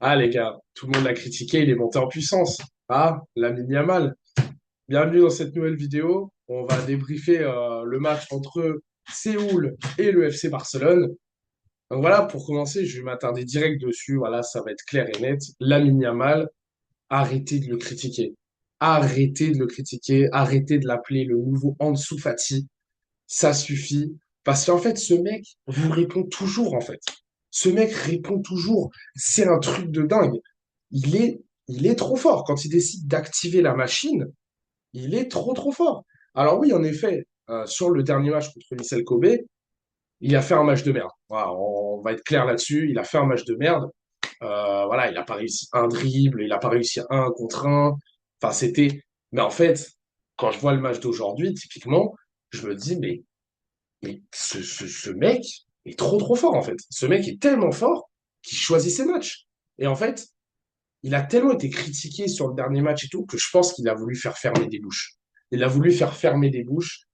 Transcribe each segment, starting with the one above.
Ah les gars, tout le monde l'a critiqué, il est monté en puissance. Ah, Lamine Yamal. Bienvenue dans cette nouvelle vidéo. On va débriefer le match entre Séoul et le FC Barcelone. Donc voilà, pour commencer, je vais m'attarder direct dessus. Voilà, ça va être clair et net. Lamine Yamal, arrêtez de le critiquer. Arrêtez de le critiquer. Arrêtez de l'appeler le nouveau Ansu Fati. Ça suffit. Parce qu'en fait, ce mec vous répond toujours, en fait. Ce mec répond toujours. C'est un truc de dingue. Il est, il est trop fort. Quand il décide d'activer la machine, il est trop, trop fort. Alors oui, en effet, sur le dernier match contre Vissel Kobe, il a fait un match de merde. Voilà, on va être clair là-dessus. Il a fait un match de merde. Voilà, il n'a pas réussi un dribble, il n'a pas réussi un contre un. Enfin, c'était. Mais en fait, quand je vois le match d'aujourd'hui, typiquement, je me dis, mais ce mec est trop, trop fort, en fait. Ce mec est tellement fort qu'il choisit ses matchs. Et en fait, il a tellement été critiqué sur le dernier match et tout que je pense qu'il a voulu faire fermer des bouches. Il a voulu faire fermer des bouches.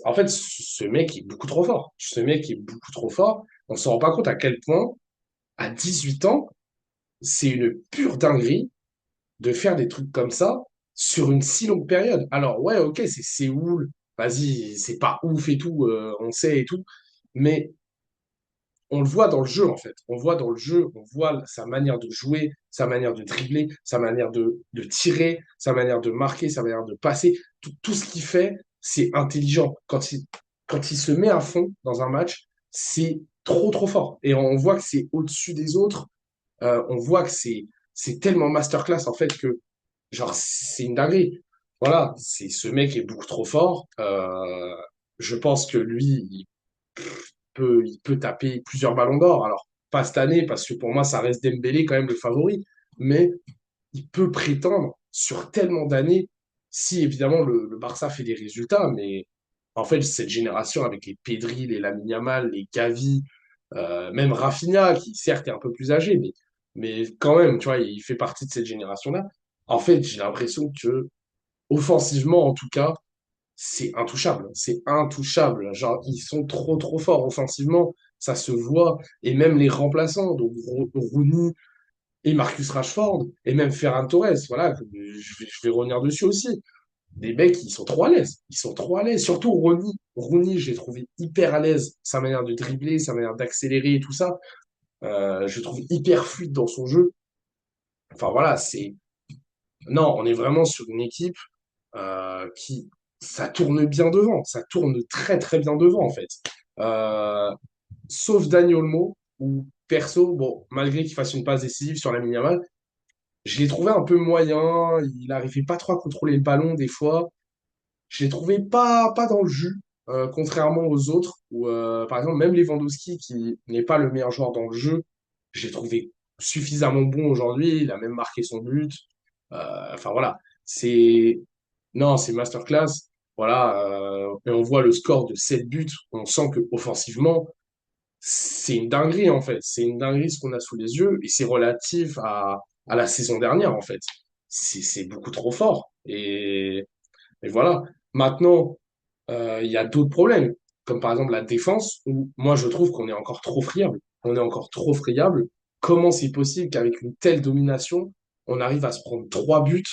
En fait, ce mec est beaucoup trop fort. Ce mec est beaucoup trop fort. On ne se rend pas compte à quel point, à 18 ans, c'est une pure dinguerie de faire des trucs comme ça sur une si longue période. Alors, ouais, ok, c'est Séoul. Vas-y, c'est pas ouf et tout, on sait et tout. Mais on le voit dans le jeu, en fait. On le voit dans le jeu, on voit sa manière de jouer, sa manière de dribbler, sa manière de tirer, sa manière de marquer, sa manière de passer. Tout ce qu'il fait, c'est intelligent. Quand il se met à fond dans un match, c'est trop, trop fort. Et on voit que c'est au-dessus des autres. On voit que c'est tellement masterclass, en fait, que genre, c'est une dinguerie. Voilà, ce mec est beaucoup trop fort. Je pense que lui, il peut taper plusieurs ballons d'or. Alors, pas cette année, parce que pour moi, ça reste Dembélé quand même le favori, mais il peut prétendre sur tellement d'années, si évidemment le Barça fait des résultats, mais en fait, cette génération avec les Pedri, les Lamine Yamal, les Gavi, même Rafinha, qui certes est un peu plus âgé, mais quand même, tu vois, il fait partie de cette génération-là. En fait, j'ai l'impression que, offensivement, en tout cas, c'est intouchable. C'est intouchable. Genre, ils sont trop, trop forts offensivement. Ça se voit. Et même les remplaçants, donc Rooney et Marcus Rashford, et même Ferran Torres, voilà, je vais revenir dessus aussi. Les mecs, ils sont trop à l'aise. Ils sont trop à l'aise. Surtout Rooney. Rooney, j'ai trouvé hyper à l'aise. Sa manière de dribbler, sa manière d'accélérer et tout ça. Je le trouve hyper fluide dans son jeu. Enfin, voilà, c'est. Non, on est vraiment sur une équipe qui ça tourne bien devant, ça tourne très très bien devant en fait. Euh, Sauf Dani Olmo, où perso, bon, malgré qu'il fasse une passe décisive sur la minimale, je l'ai trouvé un peu moyen, il n'arrivait pas trop à contrôler le ballon des fois. Je l'ai trouvé pas dans le jus, contrairement aux autres, où par exemple même Lewandowski, qui n'est pas le meilleur joueur dans le jeu, je l'ai trouvé suffisamment bon aujourd'hui, il a même marqué son but. Enfin voilà, c'est non, c'est masterclass. Voilà, et on voit le score de 7 buts. On sent que offensivement, c'est une dinguerie en fait. C'est une dinguerie ce qu'on a sous les yeux et c'est relatif à la saison dernière en fait. C'est beaucoup trop fort. Et voilà. Maintenant, il y a d'autres problèmes, comme par exemple la défense, où moi je trouve qu'on est encore trop friable. On est encore trop friable. Comment c'est possible qu'avec une telle domination, on arrive à se prendre 3 buts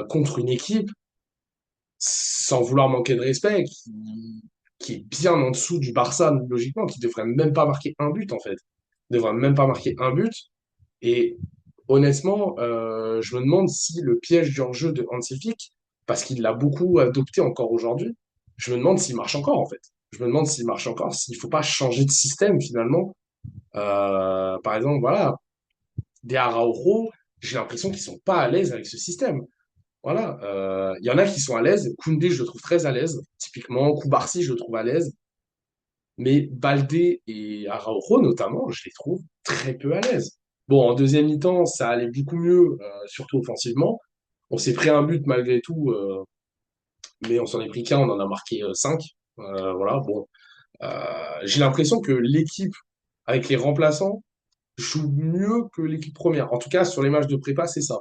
contre une équipe sans vouloir manquer de respect, qui est bien en dessous du Barça, logiquement, qui devrait même pas marquer un but, en fait. Il devrait même pas marquer un but. Et honnêtement, je me demande si le piège du hors-jeu de Hansi Flick, parce qu'il l'a beaucoup adopté encore aujourd'hui, je me demande s'il marche encore, en fait. Je me demande s'il marche encore, s'il faut pas changer de système, finalement. Par exemple, voilà, des Araujo, j'ai l'impression qu'ils sont pas à l'aise avec ce système. Voilà, il y en a qui sont à l'aise. Koundé, je le trouve très à l'aise. Typiquement, Koubarsi, je le trouve à l'aise. Mais Baldé et Araujo, notamment, je les trouve très peu à l'aise. Bon, en deuxième mi-temps, ça allait beaucoup mieux, surtout offensivement. On s'est pris un but malgré tout, mais on s'en est pris qu'un, on en a marqué 5. Voilà, bon. J'ai l'impression que l'équipe, avec les remplaçants, joue mieux que l'équipe première. En tout cas, sur les matchs de prépa, c'est ça.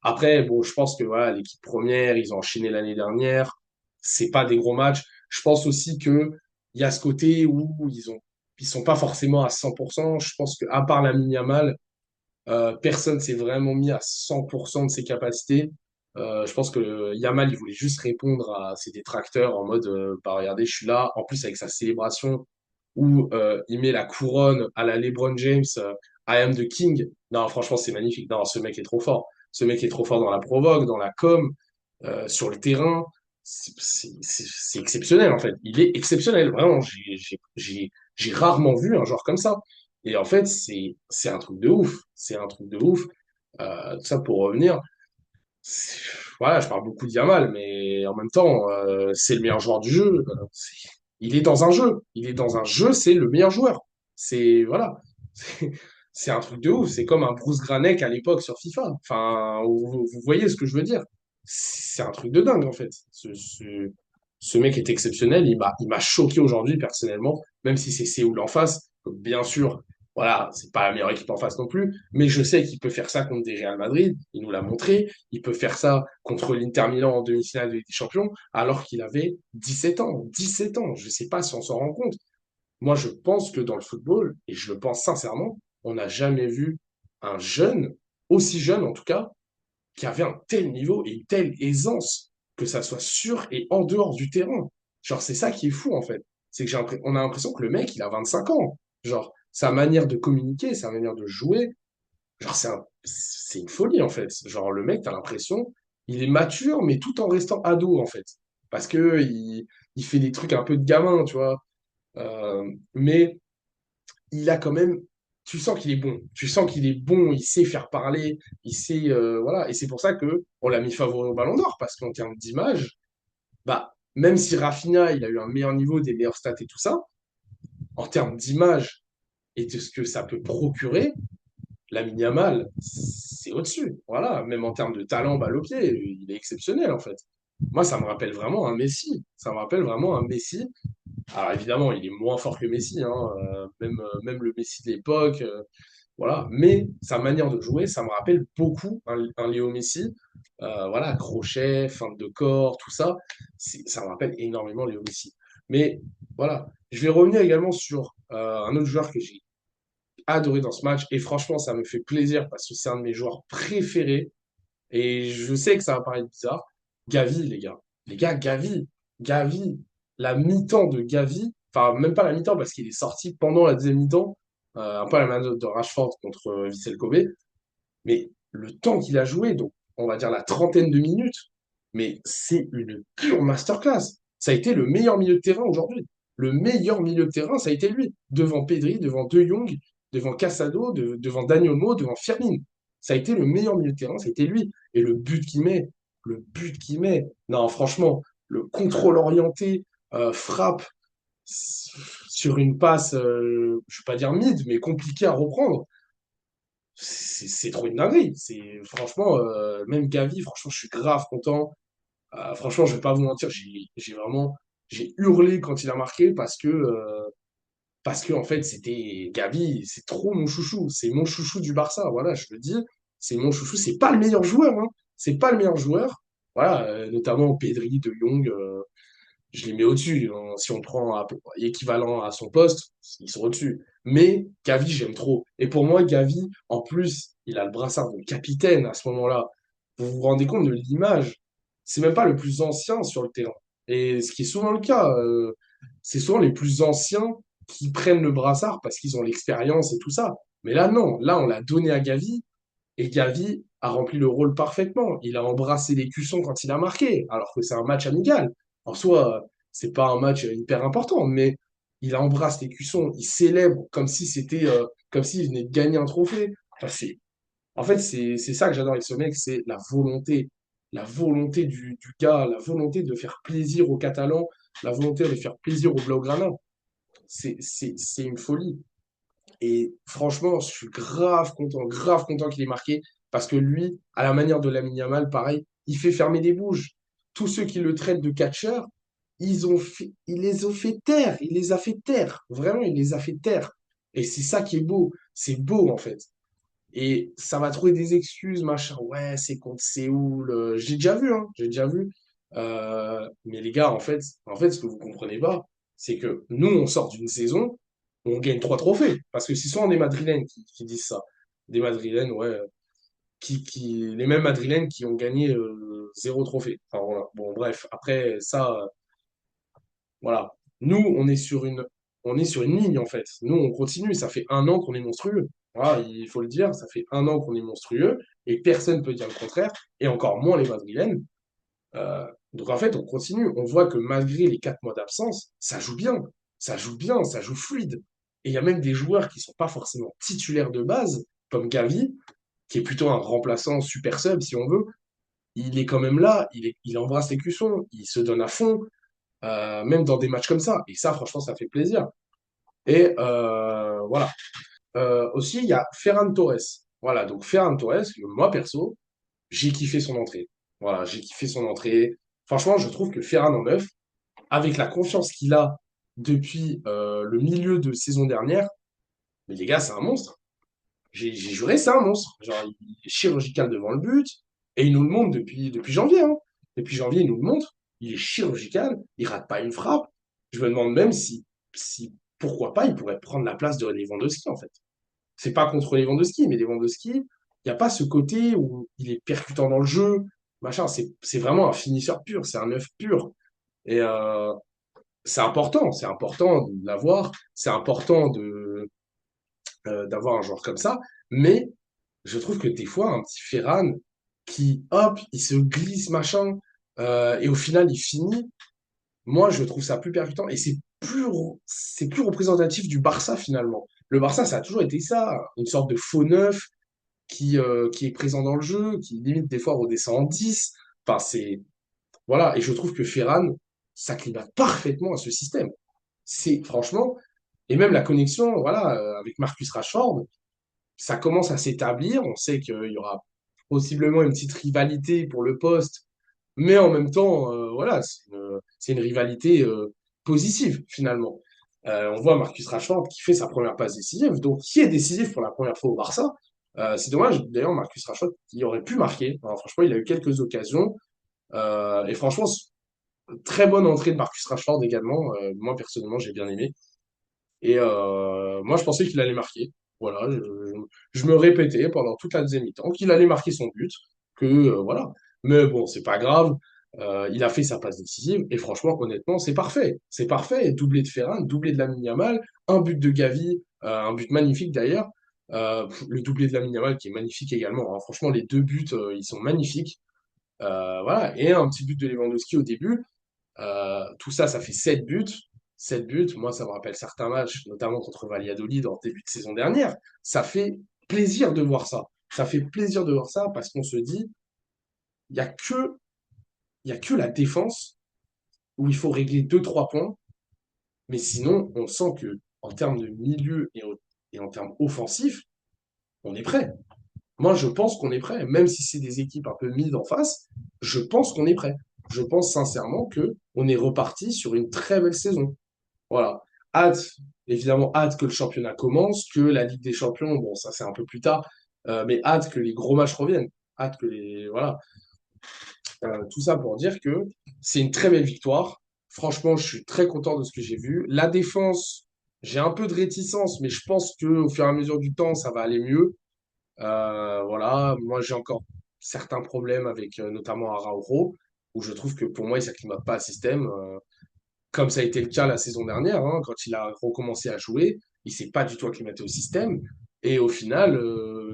Après, bon, je pense que voilà, l'équipe première, ils ont enchaîné l'année dernière. C'est pas des gros matchs. Je pense aussi que il y a ce côté où ils sont pas forcément à 100%. Je pense que à part la Yamal, Personne s'est vraiment mis à 100% de ses capacités. Je pense que Yamal, il voulait juste répondre à ses détracteurs en mode, bah regardez, je suis là. En plus, avec sa célébration où il met la couronne à la LeBron James, I am the king. Non, franchement, c'est magnifique. Non, ce mec est trop fort. Ce mec est trop fort dans la provoque, dans la com, sur le terrain. C'est exceptionnel, en fait. Il est exceptionnel. Vraiment, j'ai rarement vu un joueur comme ça. Et en fait, c'est un truc de ouf. C'est un truc de ouf. Tout ça pour revenir. c'est- Voilà, je parle beaucoup de Yamal, mais en même temps, c'est le meilleur joueur du jeu. Il est dans un jeu. Il est dans un jeu, c'est le meilleur joueur. C'est, voilà. C'est c'est un truc de ouf. C'est comme un Bruce Granek à l'époque sur FIFA. Enfin, vous voyez ce que je veux dire. C'est un truc de dingue, en fait. Ce mec est exceptionnel. Il m'a choqué aujourd'hui, personnellement, même si c'est Séoul en face. Bien sûr, voilà, c'est pas la meilleure équipe en face non plus, mais je sais qu'il peut faire ça contre des Real Madrid. Il nous l'a montré. Il peut faire ça contre l'Inter Milan en demi-finale de Ligue des Champions, alors qu'il avait 17 ans. 17 ans, je ne sais pas si on s'en rend compte. Moi, je pense que dans le football, et je le pense sincèrement, on n'a jamais vu un jeune, aussi jeune en tout cas, qui avait un tel niveau et une telle aisance, que ça soit sur et en dehors du terrain. Genre, c'est ça qui est fou en fait. C'est que on a l'impression que le mec, il a 25 ans. Genre, sa manière de communiquer, sa manière de jouer, genre, c'est une folie, en fait. Genre, le mec, t'as l'impression, il est mature, mais tout en restant ado, en fait. Parce que il fait des trucs un peu de gamin, tu vois. Mais il a quand même, tu sens qu'il est bon. Tu sens qu'il est bon, il sait faire parler, il sait, voilà. Et c'est pour ça que on l'a mis favori au Ballon d'Or, parce qu'en termes d'image, bah, même si Rafinha, il a eu un meilleur niveau, des meilleurs stats et tout ça, en termes d'image et de ce que ça peut procurer, Lamine Yamal, c'est au-dessus. Voilà, même en termes de talent balle au pied, il est exceptionnel en fait. Moi, ça me rappelle vraiment un Messi. Ça me rappelle vraiment un Messi. Alors évidemment, il est moins fort que Messi, hein, même le Messi de l'époque, voilà. Mais sa manière de jouer, ça me rappelle beaucoup un Léo Messi. Voilà, crochet, feinte de corps, tout ça. Ça me rappelle énormément Léo Messi. Mais voilà, je vais revenir également sur un autre joueur que j'ai adoré dans ce match. Et franchement, ça me fait plaisir parce que c'est un de mes joueurs préférés. Et je sais que ça va paraître bizarre. Gavi, les gars. Les gars, Gavi. Gavi. La mi-temps de Gavi. Enfin, même pas la mi-temps parce qu'il est sorti pendant la deuxième mi-temps. Un peu à la manière de Rashford contre Vissel Kobe. Mais le temps qu'il a joué, donc on va dire la trentaine de minutes, mais c'est une pure masterclass. Ça a été le meilleur milieu de terrain aujourd'hui. Le meilleur milieu de terrain, ça a été lui. Devant Pedri, devant De Jong, devant Casado, devant Daniel Olmo, devant Firmine. Ça a été le meilleur milieu de terrain, ça a été lui. Et le but qu'il met, non, franchement, le contrôle orienté, frappe sur une passe, je ne vais pas dire mid, mais compliquée à reprendre c'est trop une dinguerie. C'est franchement, même Gavi, franchement, je suis grave content. Franchement, je vais pas vous mentir, j'ai hurlé quand il a marqué parce que en fait, c'était Gavi, c'est trop mon chouchou. C'est mon chouchou du Barça. Voilà, je le dis, c'est mon chouchou. C'est pas le meilleur joueur, hein. C'est pas le meilleur joueur. Voilà, notamment Pedri, De Jong. Je les mets au-dessus, hein. Si on prend équivalent à son poste, ils sont au-dessus. Mais Gavi, j'aime trop. Et pour moi, Gavi, en plus, il a le brassard de capitaine à ce moment-là. Vous vous rendez compte de l'image? C'est même pas le plus ancien sur le terrain. Et ce qui est souvent le cas, c'est souvent les plus anciens qui prennent le brassard parce qu'ils ont l'expérience et tout ça. Mais là, non. Là, on l'a donné à Gavi et Gavi a rempli le rôle parfaitement. Il a embrassé les cuissons quand il a marqué, alors que c'est un match amical. En soi, c'est pas un match hyper important, mais il embrasse les cuissons, il célèbre comme si c'était, comme s'il venait de gagner un trophée. Enfin, en fait, c'est ça que j'adore avec ce mec, c'est la volonté du gars, la volonté de faire plaisir aux Catalans, la volonté de faire plaisir aux Blaugrana. C'est une folie. Et franchement, je suis grave content qu'il ait marqué, parce que lui, à la manière de Lamine Yamal, pareil, il fait fermer des bouges. Tous ceux qui le traitent de catcheur, il les a fait taire, il les a fait taire. Vraiment, il les a fait taire. Et c'est ça qui est beau. C'est beau, en fait. Et ça va trouver des excuses, machin. Ouais, c'est contre Séoul. J'ai déjà vu, hein, j'ai déjà vu. Mais les gars, en fait, ce que vous comprenez pas, c'est que nous, on sort d'une saison, on gagne 3 trophées. Parce que c'est souvent des Madrilènes qui disent ça. Des Madrilènes, ouais. Les mêmes Madrilènes qui ont gagné zéro trophée. Enfin, voilà. Bon, bref, après, ça, voilà. Nous, on est sur une ligne, en fait. Nous, on continue. Ça fait un an qu'on est monstrueux. Voilà, il faut le dire, ça fait un an qu'on est monstrueux et personne ne peut dire le contraire, et encore moins les Madrilènes. Donc en fait, on continue. On voit que malgré les 4 mois d'absence, ça joue bien. Ça joue bien, ça joue fluide. Et il y a même des joueurs qui sont pas forcément titulaires de base, comme Gavi, qui est plutôt un remplaçant super sub, si on veut. Il est quand même là, il embrasse les cuissons, il se donne à fond, même dans des matchs comme ça. Et ça, franchement, ça fait plaisir. Et voilà. Aussi, il y a Ferran Torres. Voilà, donc Ferran Torres, moi perso, j'ai kiffé son entrée. Voilà, j'ai kiffé son entrée. Franchement, je trouve que Ferran en neuf, avec la confiance qu'il a depuis le milieu de saison dernière, mais les gars, c'est un monstre. J'ai juré, c'est un monstre. Genre, il est chirurgical devant le but, et il nous le montre depuis janvier. Hein. Depuis janvier, il nous le montre. Il est chirurgical, il rate pas une frappe. Je me demande même si pourquoi pas, il pourrait prendre la place de Lewandowski, en fait. C'est pas contre Lewandowski, mais Lewandowski, il n'y a pas ce côté où il est percutant dans le jeu, machin. C'est vraiment un finisseur pur, c'est un neuf pur. Et c'est important de l'avoir, c'est important d'avoir un joueur comme ça. Mais je trouve que des fois, un petit Ferran qui, hop, il se glisse, machin, et au final, il finit. Moi, je trouve ça plus percutant et c'est plus représentatif du Barça finalement. Le Barça, ça a toujours été ça, une sorte de faux neuf qui est présent dans le jeu, qui limite des fois redescend en 10. Enfin, voilà, et je trouve que Ferran s'acclimate parfaitement à ce système. C'est franchement, et même la connexion, voilà, avec Marcus Rashford, ça commence à s'établir. On sait qu'il y aura possiblement une petite rivalité pour le poste, mais en même temps, voilà, c'est une rivalité positive finalement. On voit Marcus Rashford qui fait sa première passe décisive, donc qui est décisif pour la première fois au Barça. C'est dommage, d'ailleurs, Marcus Rashford, il aurait pu marquer. Alors, franchement, il a eu quelques occasions. Et franchement, très bonne entrée de Marcus Rashford également. Moi, personnellement, j'ai bien aimé. Et moi, je pensais qu'il allait marquer. Voilà, je me répétais pendant toute la deuxième mi-temps qu'il allait marquer son but, que voilà. Mais bon, c'est pas grave. Il a fait sa passe décisive et franchement, honnêtement, c'est parfait. C'est parfait. Doublé de Ferran, doublé de Lamine Yamal, un but de Gavi, un but magnifique d'ailleurs. Le doublé de Lamine Yamal qui est magnifique également. Hein. Franchement, les deux buts, ils sont magnifiques. Voilà. Et un petit but de Lewandowski au début. Tout ça, ça fait 7 buts. 7 buts, moi, ça me rappelle certains matchs, notamment contre Valladolid en début de saison dernière. Ça fait plaisir de voir ça. Ça fait plaisir de voir ça parce qu'on se dit, il n'y a que, il y a que la défense où il faut régler deux trois points. Mais sinon, on sent que en termes de milieu et en termes offensifs, on est prêt. Moi, je pense qu'on est prêt. Même si c'est des équipes un peu mises en face, je pense qu'on est prêt. Je pense sincèrement que on est reparti sur une très belle saison. Voilà. Hâte, évidemment, hâte que le championnat commence, que la Ligue des Champions, bon, ça c'est un peu plus tard, mais hâte que les gros matchs reviennent. Hâte que les. Voilà. Tout ça pour dire que c'est une très belle victoire. Franchement, je suis très content de ce que j'ai vu. La défense, j'ai un peu de réticence, mais je pense qu'au fur et à mesure du temps, ça va aller mieux. Voilà. Moi, j'ai encore certains problèmes avec notamment Araujo, où je trouve que pour moi, il ne s'acclimate pas à système. Comme ça a été le cas la saison dernière, hein, quand il a recommencé à jouer, il s'est pas du tout acclimaté au système. Et au final,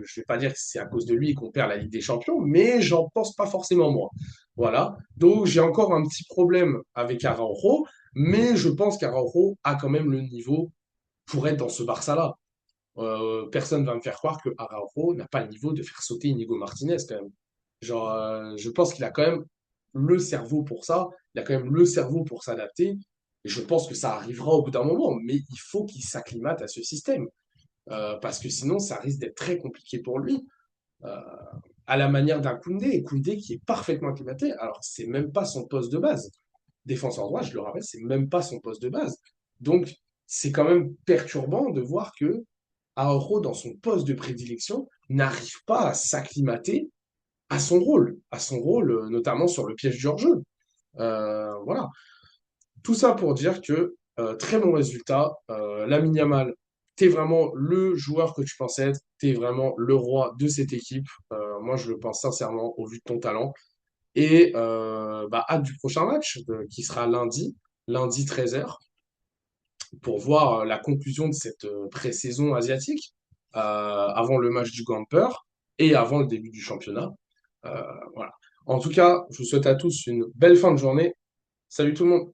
je vais pas dire que c'est à cause de lui qu'on perd la Ligue des Champions, mais j'en pense pas forcément moi. Voilà. Donc j'ai encore un petit problème avec Araujo, mais je pense qu'Araujo a quand même le niveau pour être dans ce Barça-là. Personne va me faire croire que Araujo n'a pas le niveau de faire sauter Inigo Martinez quand même. Genre, je pense qu'il a quand même le cerveau pour ça, il a quand même le cerveau pour s'adapter, et je pense que ça arrivera au bout d'un moment, mais il faut qu'il s'acclimate à ce système, parce que sinon ça risque d'être très compliqué pour lui, euh, à la manière d'un Koundé, Koundé qui est parfaitement acclimaté, alors c'est même pas son poste de base. Défenseur droit, je le rappelle, c'est même pas son poste de base. Donc c'est quand même perturbant de voir que Araujo, dans son poste de prédilection, n'arrive pas à s'acclimater à son rôle notamment sur le piège du hors-jeu. Voilà. Tout ça pour dire que très bon résultat. Lamine Yamal, tu es vraiment le joueur que tu pensais être, tu es vraiment le roi de cette équipe. Moi, je le pense sincèrement au vu de ton talent. Et hâte du prochain match qui sera lundi 13h, pour voir la conclusion de cette pré-saison asiatique avant le match du Gamper et avant le début du championnat. Voilà. En tout cas, je vous souhaite à tous une belle fin de journée. Salut tout le monde!